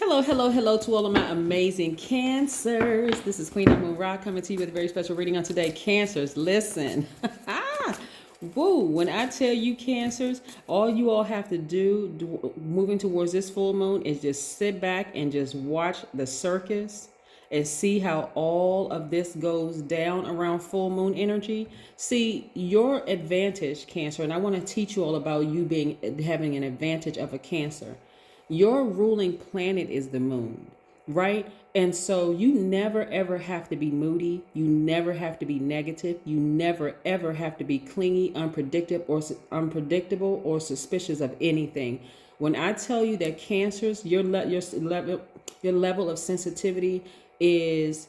Hello, hello, hello to all of my amazing Cancers. This is Queen Amun Ra coming to you with a very special reading on today. Cancers, listen. Woo, when I tell you Cancers, all you all have to do moving towards this full moon is just sit back and just watch the circus and see how all of this goes down around full moon energy. See, your advantage, Cancer, and I want to teach you all about you having an advantage of a Cancer. Your ruling planet is the moon, right? And so you never ever have to be moody. You never have to be negative. You never ever have to be clingy, unpredictable, or suspicious of anything. When I tell you that Cancers, your level of sensitivity is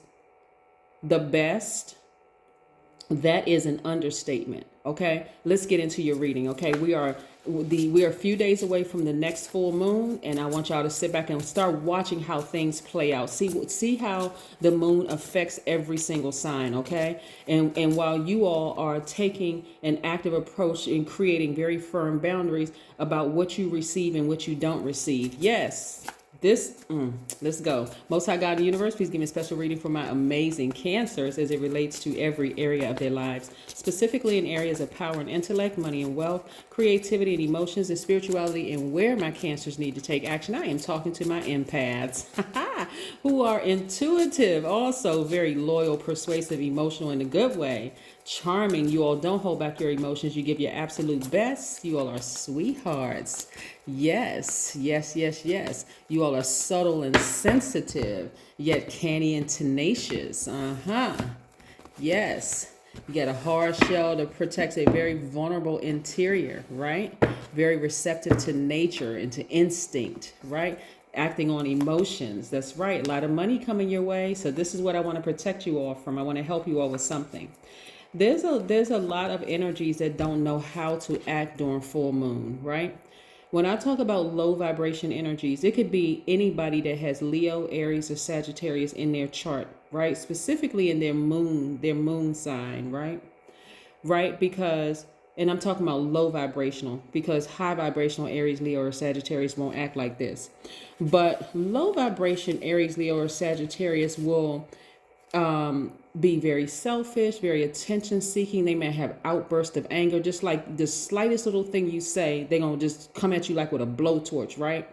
the best, that is an understatement. Okay, let's get into your reading. Okay, we are a few days away from the next full moon, and I want y'all to sit back and start watching how things play out. See how the moon affects every single sign. Okay, and while you all are taking an active approach in creating very firm boundaries about what you receive and what you don't receive. Yes. Let's go. Most High God in the universe, please give me a special reading for my amazing Cancers as it relates to every area of their lives, specifically in areas of power and intellect, money and wealth, creativity and emotions, and spirituality, and where my Cancers need to take action. I am talking to my empaths who are intuitive, also very loyal, persuasive, emotional in a good way, charming. You all don't hold back your emotions. You give your absolute best. You all are sweethearts. Yes, yes, yes, yes. You all are subtle and sensitive, yet canny and tenacious. Yes. You get a hard shell that protects a very vulnerable interior, right? Very receptive to nature and to instinct, right? Acting on emotions. That's right. A lot of money coming your way. So this is what I want to protect you all from. I want to help you all with something. There's a lot of energies that don't know how to act during full moon, right? When I talk about low vibration energies, it could be anybody that has Leo, Aries, or Sagittarius in their chart, right? Specifically in their moon sign, right? Right? Because, and I'm talking about low vibrational, because high vibrational Aries, Leo, or Sagittarius won't act like this. But low vibration Aries, Leo, or Sagittarius will be very selfish, very attention seeking. They may have outbursts of anger, just like the slightest little thing you say, they're going to just come at you like with a blowtorch, right?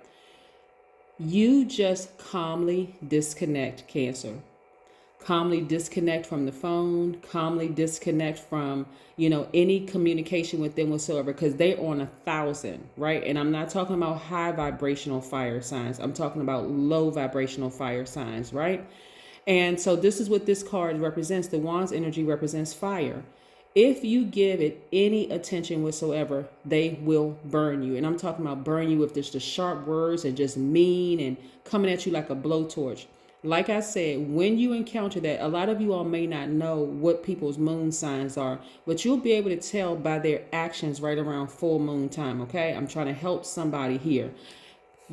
You just calmly disconnect, Cancer. Calmly disconnect from the phone, calmly disconnect from, any communication with them whatsoever, because they're on 1,000, right? And I'm not talking about high vibrational fire signs. I'm talking about low vibrational fire signs, right? And so this is what this card represents. The Wand's energy represents fire. If you give it any attention whatsoever, they will burn you. And I'm talking about burn you with just the sharp words and just mean and coming at you like a blowtorch. Like I said, when you encounter that, a lot of you all may not know what people's moon signs are, but you'll be able to tell by their actions right around full moon time, okay? I'm trying to help somebody here.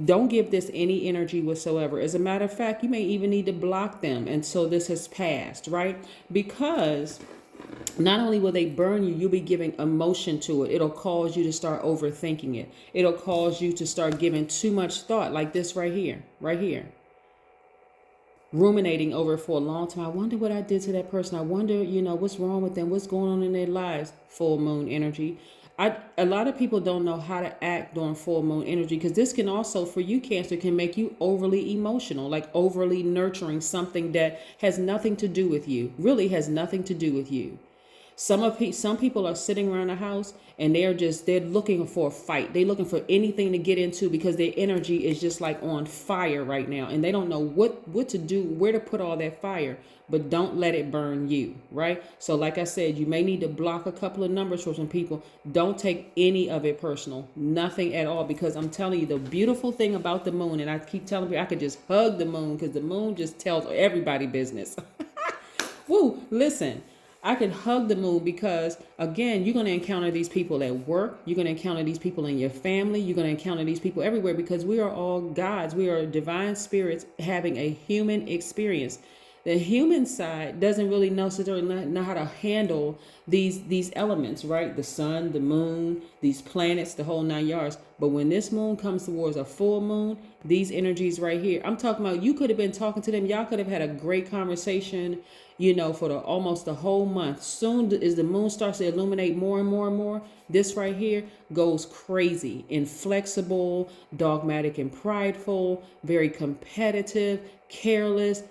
Don't give this any energy whatsoever. As a matter of fact, you may even need to block them until this has passed, right? Because not only will they burn you, you'll be giving emotion to it. It'll cause you to start overthinking it. It'll cause you to start giving too much thought, like this right here, ruminating over it for a long time. I wonder what I did to that person. I wonder, what's wrong with them? What's going on in their lives? Full moon energy. A lot of people don't know how to act during full moon energy, because this can also, for you, Cancer, can make you overly emotional, like overly nurturing something that has nothing to do with you, really has nothing to do with you. Some people are sitting around the house and they're looking for a fight. They're looking for anything to get into because their energy is just like on fire right now. And they don't know what to do, where to put all that fire, but don't let it burn you, right? So like I said, you may need to block a couple of numbers for some people. Don't take any of it personal, nothing at all, because I'm telling you, the beautiful thing about the moon, and I keep telling people I could just hug the moon because the moon just tells everybody business. Woo, listen. I could hug the moon because, again, you're going to encounter these people at work. You're going to encounter these people in your family. You're going to encounter these people everywhere, because we are all gods. We are divine spirits having a human experience. The human side doesn't really necessarily know how to handle these elements, right? The sun, the moon, these planets, the whole 9 yards. But when this moon comes towards a full moon, these energies right here, I'm talking about, you could have been talking to them. Y'all could have had a great conversation, for almost the whole month. Soon as the moon starts to illuminate more and more and more, this right here goes crazy, inflexible, dogmatic and prideful, very competitive, careless,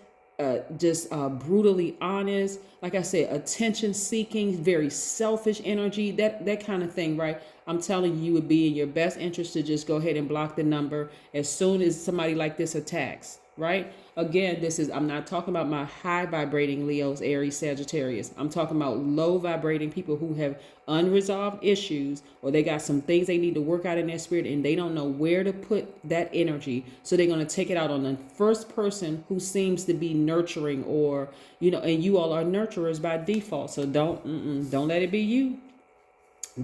just brutally honest. Like I said, attention seeking, very selfish energy, that kind of thing, right? I'm telling you, it would be in your best interest to just go ahead and block the number as soon as somebody like this attacks, right? Again, I'm not talking about my high vibrating Leos, Aries, Sagittarius. I'm talking about low vibrating people who have unresolved issues, or they got some things they need to work out in their spirit and they don't know where to put that energy. So they're going to take it out on the first person who seems to be nurturing, or, and you all are nurturers by default. So don't let it be you.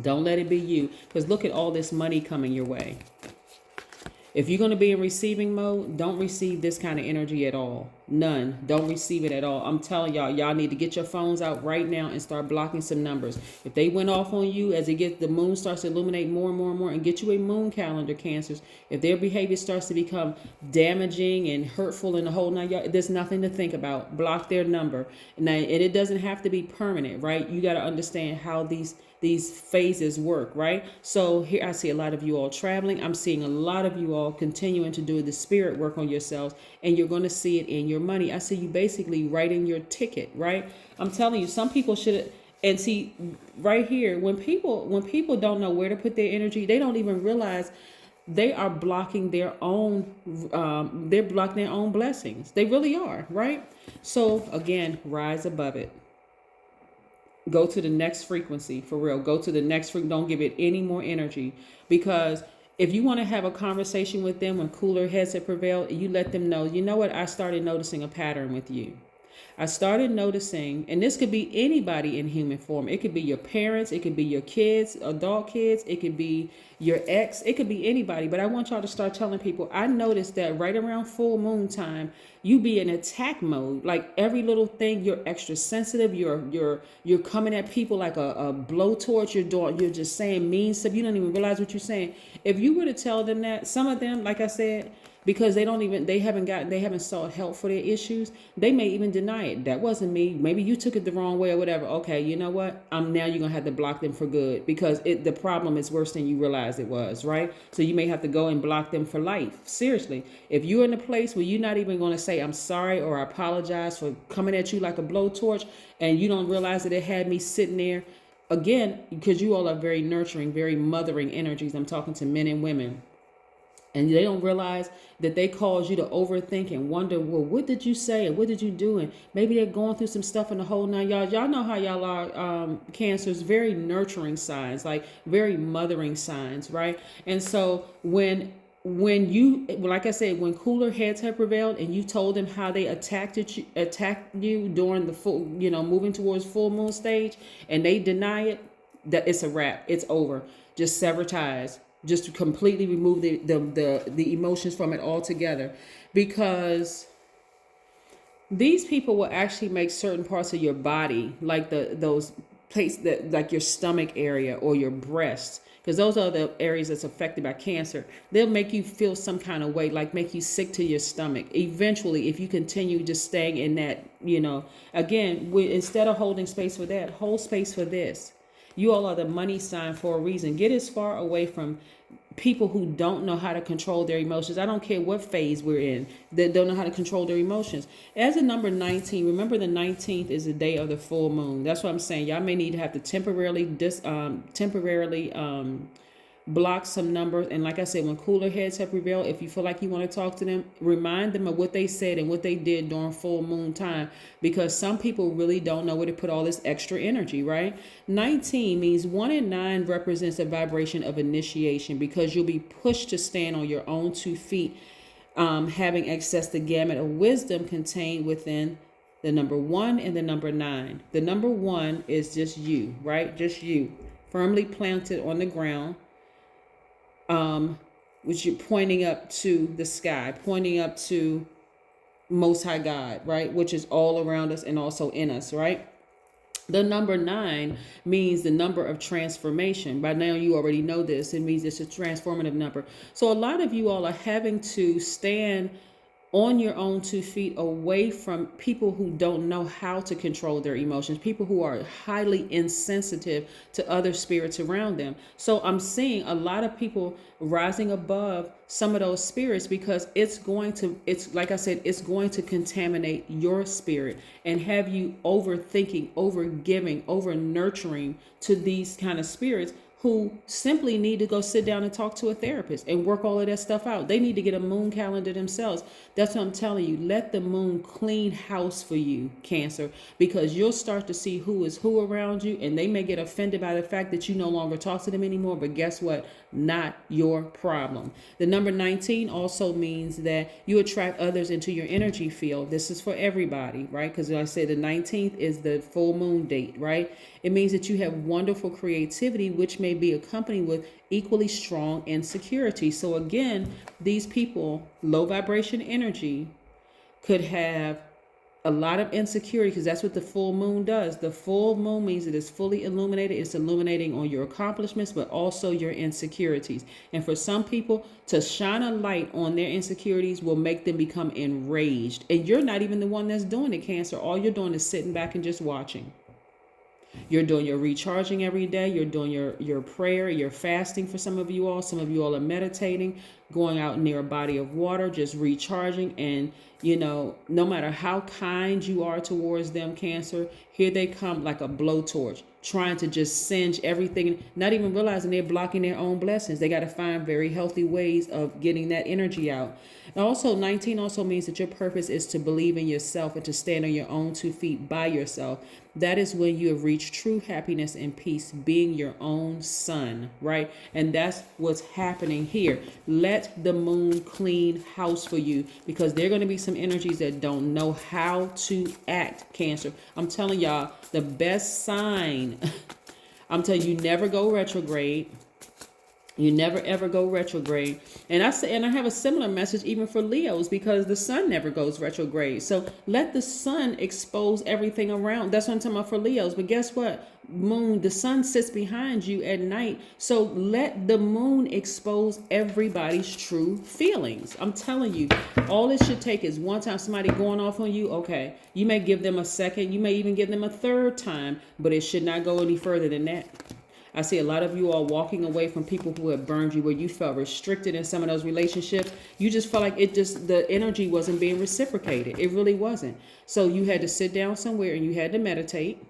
Don't let it be you. Because look at all this money coming your way. If you're going to be in receiving mode, don't receive this kind of energy at all. None. Don't receive it at all. I'm telling y'all need to get your phones out right now and start blocking some numbers. If they went off on you as the moon starts to illuminate more and more and more, and get you a moon calendar, Cancers. If their behavior starts to become damaging and hurtful in the whole 9 yards, there's nothing to think about. Block their number. And it doesn't have to be permanent, right? You got to understand how these phases work, right? So here I see a lot of you all traveling. I'm seeing a lot of you all continuing to do the spirit work on yourselves, and you're going to see it in your money. I see you basically writing your ticket, right? I'm telling you, some people should. And see right here, when people don't know where to put their energy, they don't even realize they are blocking their own they're blocking their own blessings. They really are, right? So again, rise above it. Go to the next frequency, for real. Go to the next frequency. Don't give it any more energy, because if you want to have a conversation with them when cooler heads have prevailed, you let them know, you know what, I started noticing a pattern with you. I started noticing, and this could be anybody in human form. It could be your parents. It could be your kids, adult kids. It could be your ex. It could be anybody. But I want y'all to start telling people, I noticed that right around full moon time, you be in attack mode. Like every little thing, you're extra sensitive. You're coming at people like a blowtorch. You're just saying mean stuff. You don't even realize what you're saying. If you were to tell them that, some of them, like I said, because they haven't sought help for their issues, they may even deny it. That wasn't me. Maybe you took it the wrong way or whatever. Okay, you know what? Now you're gonna have to block them for good, because the problem is worse than you realized it was, right? So you may have to go and block them for life. Seriously, if you're in a place where you're not even gonna say I'm sorry or I apologize for coming at you like a blowtorch, and you don't realize that it had me sitting there, again, because you all are very nurturing, very mothering energies. I'm talking to men and women. And they don't realize that they cause you to overthink and wonder, well, what did you say and what did you do? And maybe they're going through some stuff in the whole 9 yards. Y'all know how y'all are, Cancers, very nurturing signs, like very mothering signs, right? And so when you, like I said, when cooler heads have prevailed and you told them how they attacked you during the full, moving towards full moon stage, and they deny it, that it's a wrap. It's over. Just sever ties. Just to completely remove the emotions from it altogether, because these people will actually make certain parts of your body, like those places that, like your stomach area or your breast, because those are the areas that's affected by cancer. They'll make you feel some kind of way, like make you sick to your stomach. Eventually, if you continue just staying in that, again, instead of holding space for that, hold space for this. You all are the money sign for a reason. Get as far away from people who don't know how to control their emotions. I don't care what phase we're in, that don't know how to control their emotions. As a number 19, remember the 19th is the day of the full moon. That's what I'm saying. Y'all may need to have to temporarily block some numbers. And like I said, when cooler heads have prevailed, if you feel like you want to talk to them, remind them of what they said and what they did during full moon time, because some people really don't know where to put all this extra energy, right? 19 means 1 and 9 represents a vibration of initiation, because you'll be pushed to stand on your own 2 feet, having accessed the gamut of wisdom contained within the number 1 and the number 9. The number 1 is just you, right? Just you, firmly planted on the ground, which you're pointing up to the sky, pointing up to Most High God, right? Which is all around us and also in us, right? The number 9 means the number of transformation. By now, you already know this. It means it's a transformative number. So a lot of you all are having to stand on your own 2 feet, away from people who don't know how to control their emotions, people who are highly insensitive to other spirits around them. So I'm seeing a lot of people rising above some of those spirits, because it's like I said, it's going to contaminate your spirit and have you overthinking, over giving, over nurturing to these kind of spirits, who simply need to go sit down and talk to a therapist and work all of that stuff out. They need to get a moon calendar themselves. That's what I'm telling you. Let the moon clean house for you, Cancer, because you'll start to see who is who around you, and they may get offended by the fact that you no longer talk to them anymore. But guess what? Not your problem. The number 19 also means that you attract others into your energy field. This is for everybody, right? Because I say the 19th is the full moon date, right? It means that you have wonderful creativity, which may be accompanied with equally strong insecurity. So again, these people, low vibration energy, could have a lot of insecurity, because that's what the full moon does. The full moon means it is fully illuminated. It's illuminating on your accomplishments, but also your insecurities. And for some people, to shine a light on their insecurities will make them become enraged. And you're not even the one that's doing it, Cancer. All you're doing is sitting back and just watching. You're doing your recharging every day. You're doing your prayer, your fasting for some of you all. Some of you all are meditating, going out near a body of water, just recharging. And, no matter how kind you are towards them, Cancer, here they come like a blowtorch, trying to just singe everything, not even realizing they're blocking their own blessings. They got to find very healthy ways of getting that energy out. And also, 19 also means that your purpose is to believe in yourself and to stand on your own 2 feet by yourself. That is when you have reached true happiness and peace, being your own sun, right? And that's what's happening here. Let the moon clean house for you, because there are going to be some energies that don't know how to act, Cancer. I'm telling y'all, the best sign, I'm telling you, never go retrograde. You never ever go retrograde. And I have a similar message even for Leos, because the sun never goes retrograde. So let the sun expose everything around. That's what I'm talking about for Leos. But guess what? Moon, the sun sits behind you at night. So let the moon expose everybody's true feelings. I'm telling you, all it should take is one time somebody going off on you. Okay, you may give them a second. You may even give them a third time, but it should not go any further than that. I see a lot of you all walking away from people who have burned you, where you felt restricted in some of those relationships. You just felt like the energy wasn't being reciprocated. It really wasn't. So you had to sit down somewhere and you had to meditate.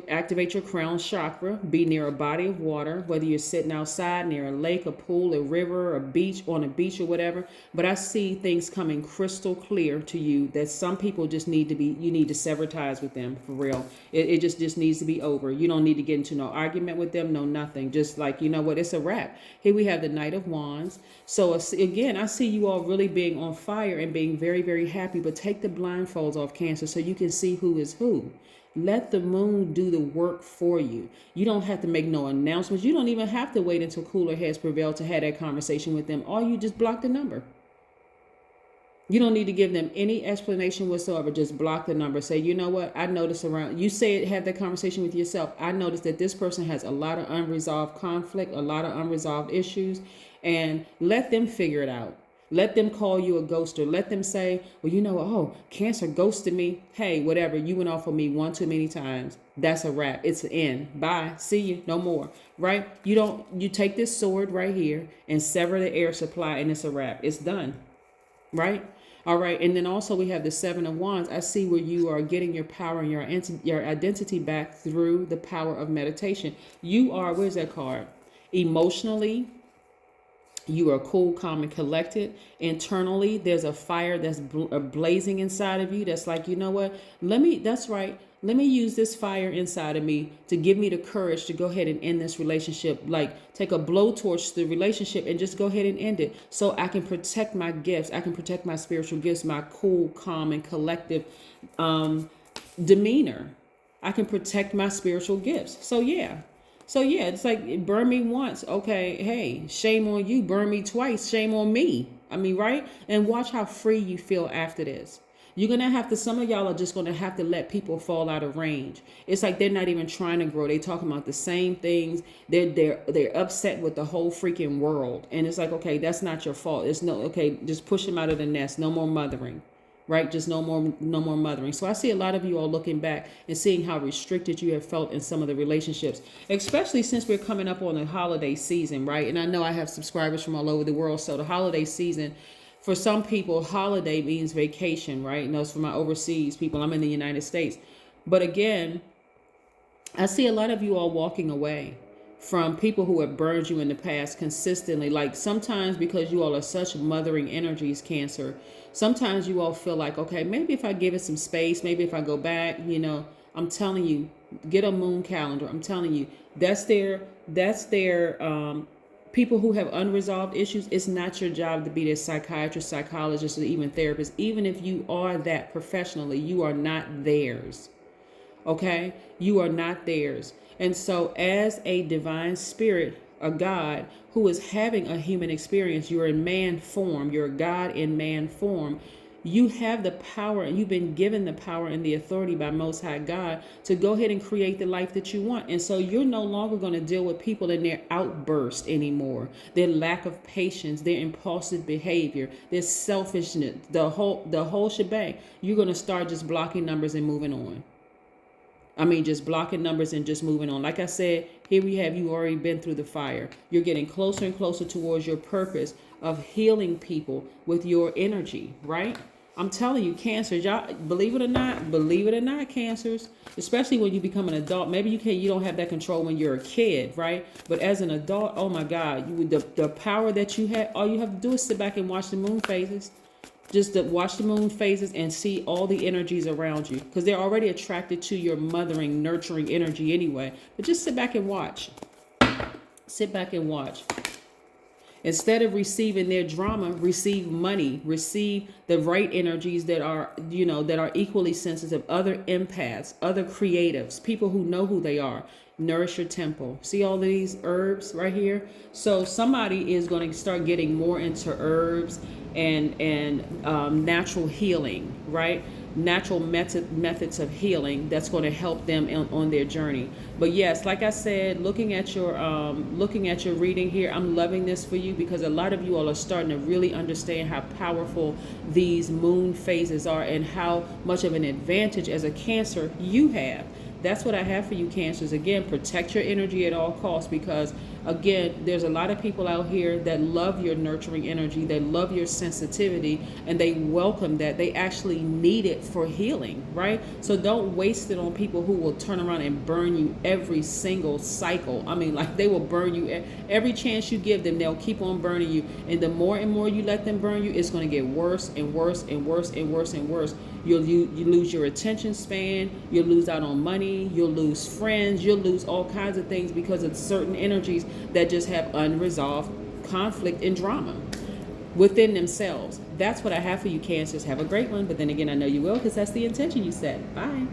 Activate your crown chakra, be near a body of water, whether you're sitting outside near a lake, a pool, a river, a beach, on a beach or whatever. But I see things coming crystal clear to you that some people just you need to sever ties with them for real. It just needs to be over. You don't need to get into no argument with them, no nothing. Just like, you know what, it's a wrap. Here we have the Knight of Wands. So again, I see you all really being on fire and being very, very happy, but take the blindfolds off, Cancer, so you can see who is who. Let the moon do the work for you. You don't have to make no announcements. You don't even have to wait until cooler heads prevail to have that conversation with them. All you just block the number. You don't need to give them any explanation whatsoever. Just block the number. Say, you know what? I noticed you say it, have that conversation with yourself. I noticed that this person has a lot of unresolved conflict, a lot of unresolved issues, and let them figure it out. Let them call you a ghoster. Let them say, well, Cancer ghosted me. Hey, whatever. You went off on me one too many times. That's a wrap. It's an end. Bye. See you. No more. Right? You take this sword right here and sever the air supply, and it's a wrap. It's done. Right? All right. And then also we have the Seven of Wands. I see where you are getting your power and your identity back through the power of meditation. You are, where's that card? Emotionally, you are cool, calm, and collected. Internally, there's a fire that's blazing inside of you. That's like, you know what? That's right. Let me use this fire inside of me to give me the courage to go ahead and end this relationship. Like, take a blowtorch to the relationship and just go ahead and end it, so I can protect my gifts. I can protect my spiritual gifts, my cool, calm, and collective demeanor. I can protect my spiritual gifts. So yeah, it's like, burn me once. Okay, hey, shame on you. Burn me twice. Shame on me. I mean, right? And watch how free you feel after this. You're gonna have to, some of y'all are just gonna have to let people fall out of range. It's like they're not even trying to grow. They talking about the same things. They're upset with the whole freaking world. And it's like, okay, that's not your fault. It's no, okay, just push them out of the nest. No more mothering. Right? Just no more mothering. So I see a lot of you all looking back and seeing how restricted you have felt in some of the relationships, especially since we're coming up on the holiday season, right? And I know I have subscribers from all over the world. So the holiday season, for some people, holiday means vacation, right? And those for my overseas people, I'm in the United States. But again, I see a lot of you all walking away from people who have burned you in the past consistently. Like sometimes because you all are such mothering energies, Cancer, sometimes you all feel like, okay, maybe if I give it some space, maybe if I go back, I'm telling you, get a moon calendar. I'm telling you, that's their people who have unresolved issues. It's not your job to be their psychiatrist, psychologist, or even therapist. Even if you are that professionally, you are not theirs. Okay? You are not theirs. And so as a divine spirit, a God who is having a human experience, you're in man form, you're a God in man form. You have the power, and you've been given the power and the authority by Most High God to go ahead and create the life that you want. And so you're no longer going to deal with people in their outburst anymore, their lack of patience, their impulsive behavior, their selfishness, the whole shebang. You're going to start just blocking numbers and moving on. I mean, just blocking numbers and just moving on. Like I said, here we have you already been through the fire. You're getting closer and closer towards your purpose of healing people with your energy, right? I'm telling you, Cancers, y'all, believe it or not, Cancers, especially when you become an adult. Maybe you don't have that control when you're a kid, right? But as an adult, oh my God, the power that you have, all you have to do is sit back and watch the moon phases. Just to watch the moon phases and see all the energies around you, because they're already attracted to your mothering, nurturing energy anyway. But just sit back and watch. Sit back and watch. Instead of receiving their drama, receive money, receive the right energies that are equally sensitive, other empaths, other creatives, people who know who they are. Nourish your temple. See all these herbs right here? So somebody is going to start getting more into herbs and natural healing, right? Natural methods of healing that's going to help them on their journey. But yes, like I said, looking at your reading here, I'm loving this for you, because a lot of you all are starting to really understand how powerful these moon phases are and how much of an advantage as a Cancer you have. That's what I have for you, Cancers. Again, protect your energy at all costs, because again, there's a lot of people out here that love your nurturing energy, they love your sensitivity, and they welcome that. They actually need it for healing, right? So don't waste it on people who will turn around and burn you every single cycle. I mean, like, they will burn you every chance you give them. They'll keep on burning you, and the more and more you let them burn you, it's going to get worse and worse and worse and worse and worse. You lose your attention span, you'll lose out on money, you'll lose friends, you'll lose all kinds of things because of certain energies that just have unresolved conflict and drama within themselves. That's what I have for you, Cancers. Have a great one. But then again, I know you will, because that's the intention you set. Bye.